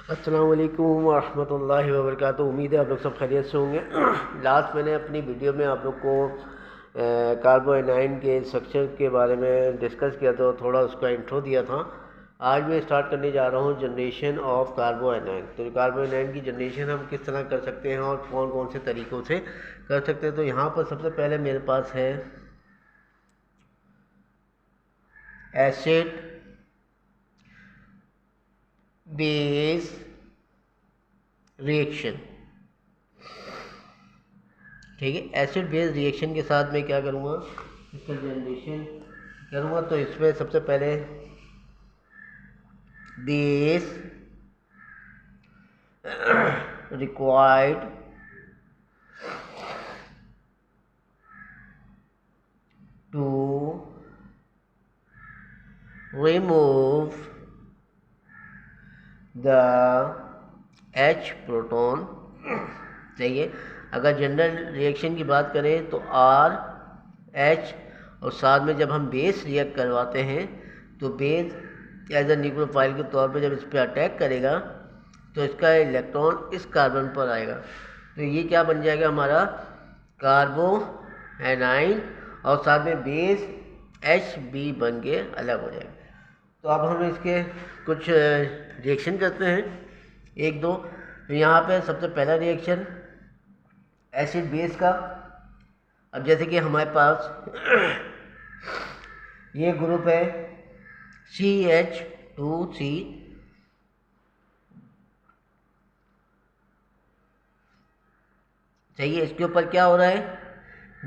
अस्सलाम वालेकुम वरहमतुल्लाहि वबरकातुहू। उम्मीद है आप लोग सब खैरियत से होंगे। लास्ट मैंने अपनी वीडियो में आप लोग को कार्बोएनाइन के स्ट्रक्चर के बारे में डिस्कस किया था, थोड़ा उसका इंट्रो दिया था। आज मैं स्टार्ट करने जा रहा हूँ जनरेशन ऑफ कार्बोएनाइन। तो कार्बोएनाइन की जनरेशन हम किस तरह कर सकते हैं और कौन कौन से तरीक़ों से कर सकते हैं। तो यहाँ पर सबसे पहले मेरे पास है एसिड बेस रिएक्शन। ठीक है, एसिड बेस रिएक्शन के साथ मैं क्या करूँगा, इसका जनरेशन करूँगा। तो इसमें सबसे पहले base required to remove the H proton चाहिए। अगर जनरल रिएक्शन की बात करें तो RH, और साथ में जब हम बेस रिएक्ट करवाते हैं तो बेस एज ए न्यूक्लियोफाइल के तौर पे जब इस पर अटैक करेगा तो इसका इलेक्ट्रॉन इस कार्बन पर आएगा, तो ये क्या बन जाएगा हमारा कार्बोएनाइन, और साथ में बेस HB बन के अलग हो जाएगा। तो अब हम इसके कुछ रिएक्शन करते हैं, एक दो। तो यहाँ पे सबसे पहला रिएक्शन एसिड बेस का। अब जैसे कि हमारे पास ये ग्रुप है CH2C, चाहिए। इसके ऊपर क्या हो रहा है,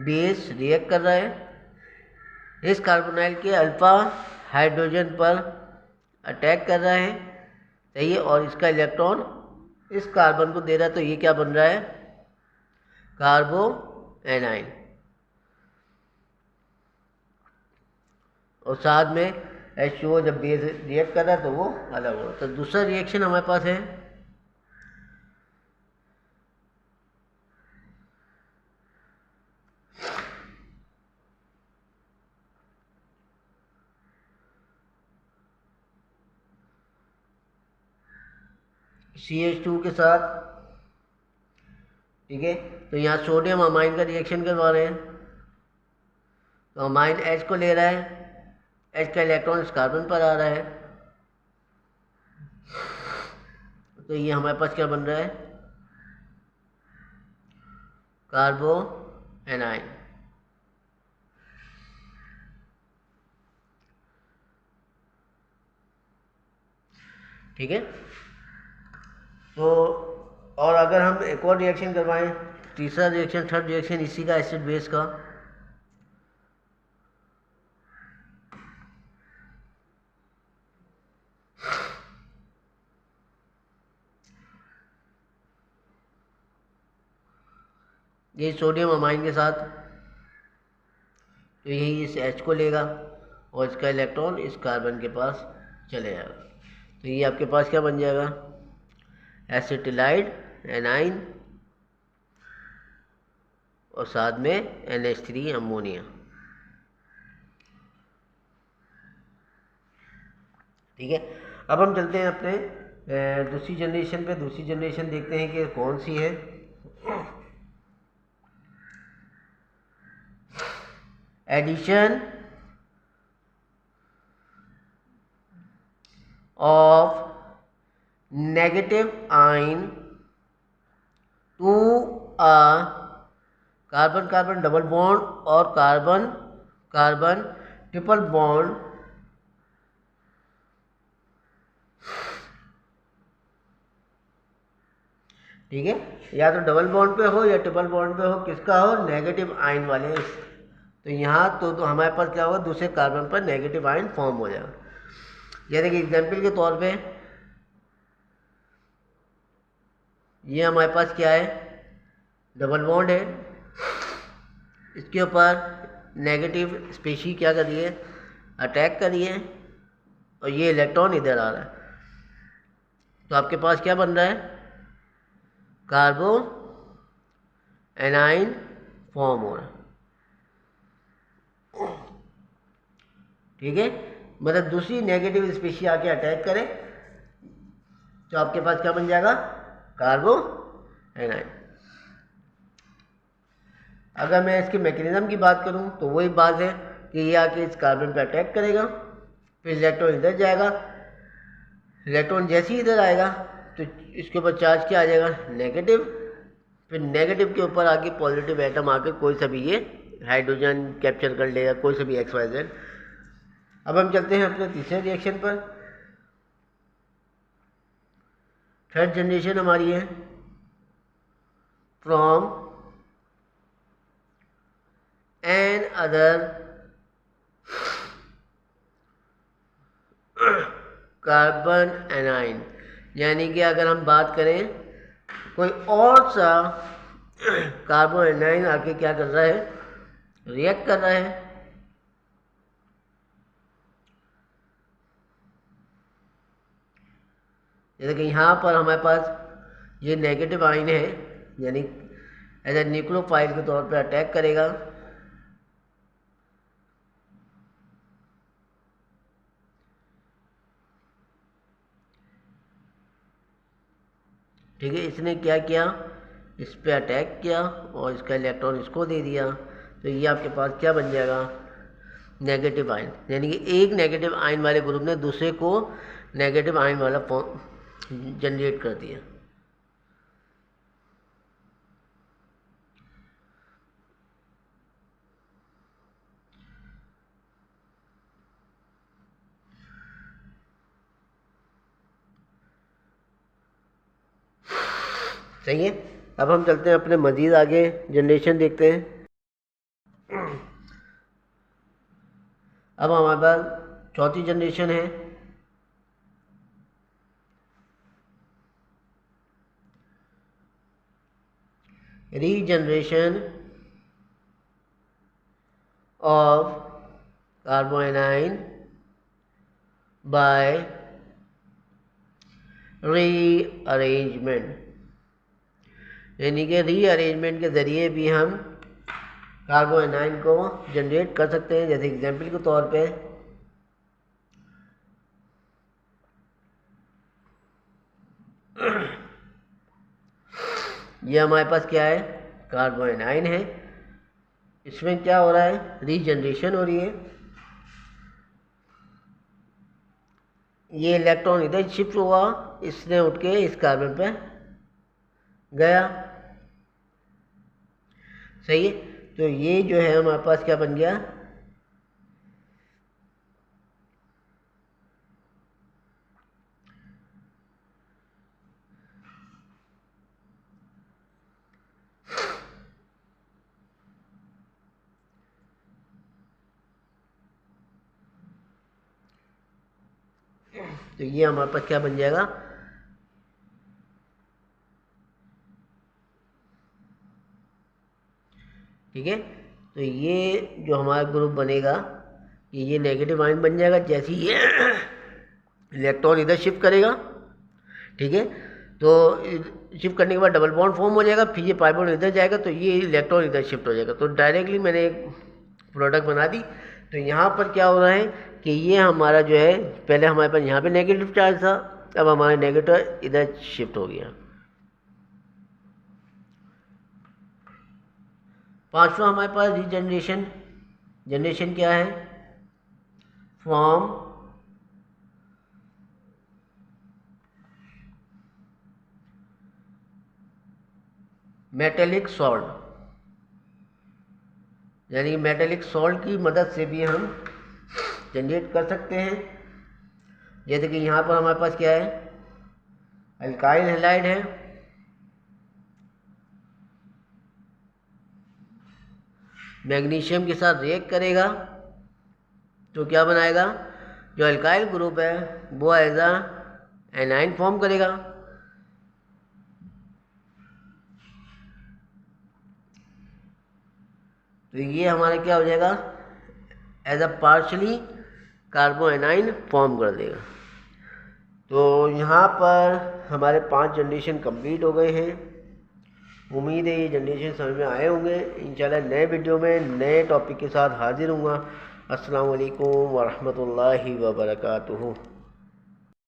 बेस रिएक्ट कर रहा है, इस कार्बोनाइल के अल्फा हाइड्रोजन पर अटैक कर रहा है, चाहिए, और इसका इलेक्ट्रॉन इस कार्बन को दे रहा है। तो ये क्या बन रहा है, कार्बोएनाइन, और साथ में H2O जब बेस रिएक्ट कर रहा है तो वो अलग हो रहा है। तो दूसरा रिएक्शन हमारे पास है CH2 के साथ, ठीक है। तो यहाँ सोडियम अमाइन का रिएक्शन करवा रहे हैं, तो अमाइन H को ले रहा है, H का इलेक्ट्रॉन इस कार्बन पर आ रहा है, तो ये हमारे पास क्या बन रहा है, कार्बोएनाइन। ठीक है। तो और अगर हम एक और रिएक्शन करवाएं, तीसरा रिएक्शन, थर्ड रिएक्शन इसी का, एसिड बेस का। ये सोडियम अमाइन के साथ, तो यही इस H को लेगा और इसका इलेक्ट्रॉन इस कार्बन के पास चले जाएगा। तो ये आपके पास क्या बन जाएगा, एसिटिलाइड एनाइन, और साथ में NH3 अमोनिया। ठीक है। अब हम चलते हैं अपने दूसरी जनरेशन पे। दूसरी जनरेशन देखते हैं कि कौन सी है। Addition of negative ion to a carbon carbon double bond और कार्बन कार्बन ट्रिपल बॉन्ड, ठीक है। या तो डबल बॉन्ड पे हो या ट्रिपल बॉन्ड पे हो, किसका हो, नेगेटिव आयन वाले। तो यहाँ तो हमारे पास क्या होगा, दूसरे कार्बन पर नेगेटिव आयन फॉर्म हो जाएगा। यानी कि एग्जाम्पल के तौर पे ये हमारे पास क्या है, डबल बॉन्ड है, इसके ऊपर नेगेटिव स्पेशी क्या कर रही है, अटैक कर रही है, और ये इलेक्ट्रॉन इधर आ रहा है। तो आपके पास क्या बन रहा है, कार्बो एनाइन फॉर्म हो रहा है। ठीक है, मतलब दूसरी नेगेटिव स्पेशी आके अटैक करे तो आपके पास क्या बन जाएगा, कार्बो एनाइन। अगर मैं इसके मैकेनिज्म की बात करूं तो वही बात है कि ये आके इस कार्बन पे अटैक करेगा, फिर इलेक्ट्रॉन इधर जाएगा, इलेक्ट्रॉन जैसे ही इधर आएगा तो इसके ऊपर चार्ज क्या आ जाएगा, नेगेटिव, फिर नेगेटिव के ऊपर आके पॉजिटिव एटम आके कोई सा भी ये हाइड्रोजन कैप्चर कर लेगा, कोई सा भी XYZ। अब हम चलते हैं अपने तीसरे रिएक्शन पर। थर्ड जनरेशन हमारी है from another carbon anion, यानी कि अगर हम बात करें कोई और सा कार्बन एनाइन आके क्या कर रहा है, रिएक्ट कर रहा है। जैसे कि यहाँ पर हमारे पास ये नेगेटिव आयन है, यानी एज ए न्यूक्लियोफाइल के तौर पे अटैक करेगा। ठीक है, इसने क्या किया, इस पे अटैक किया और इसका इलेक्ट्रॉन इसको दे दिया, तो ये आपके पास क्या बन जाएगा, नेगेटिव आयन। यानी कि एक नेगेटिव आयन वाले ग्रुप ने दूसरे को नेगेटिव आयन वाला फॉर्म जनरेट कर दिया। सही है। अब हम चलते हैं अपने मज़ीद आगे जनरेशन देखते हैं। अब हमारे पास चौथी जनरेशन है रीजनरेशन ऑफ कार्बोनाइन बाय रीअरेंजमेंट, यानी कि रीअरेंजमेंट के ज़रिए भी हम कार्बोनाइन को जनरेट कर सकते हैं। जैसे एग्जांपल के तौर पे ये हमारे पास क्या है, कार्बोनाइन है, इसमें क्या हो रहा है, रीजनरेशन हो रही है। ये इलेक्ट्रॉन इधर शिफ्ट हुआ, इसने उठ के इस कार्बन पे गया। सही है, तो ये जो है हमारे पास क्या बन गया, तो ये हमारे पास क्या बन जाएगा, ठीक है। तो ये जो हमारा ग्रुप बनेगा ये नेगेटिव आयन बन जाएगा जैसे ही ये इलेक्ट्रॉन इधर शिफ्ट करेगा। ठीक है, तो शिफ्ट करने के बाद डबल बॉन्ड फॉर्म हो जाएगा, फिर ये पाई बॉन्ड इधर जाएगा तो ये इलेक्ट्रॉन इधर शिफ्ट हो जाएगा। तो डायरेक्टली मैंने एक प्रोडक्ट बना दी। तो यहाँ पर क्या हो रहा है कि ये हमारा जो है, पहले हमारे पास यहाँ पे नेगेटिव चार्ज था, अब हमारा नेगेटिव इधर शिफ्ट हो गया। पांचवा हमारे पास रीजनरेशन, जनरेशन क्या है, फ्रॉम मेटेलिक सॉल्ट, यानी मेटेलिक सॉल्ट की मदद से भी हम जनरेट कर सकते हैं। जैसे कि यहाँ पर हमारे पास क्या है, अल्काइल हैलाइड है, मैग्नीशियम के साथ रिएक्ट करेगा तो क्या बनाएगा, जो अल्काइल ग्रुप है वो एज अ एनाइन फॉर्म करेगा। तो ये हमारा क्या हो जाएगा, एज अ पार्शली कार्बोनाइन फॉर्म कर देगा। तो यहाँ पर हमारे 5 जनरेशन कंप्लीट हो गए हैं। उम्मीद है ये जनरेशन समझ में आए होंगे। इंशाल्लाह नए वीडियो में नए टॉपिक के साथ हाजिर हूँगा। अस्सलाम वालेकुम वरहमतुल्लाहि वबरकातुहू।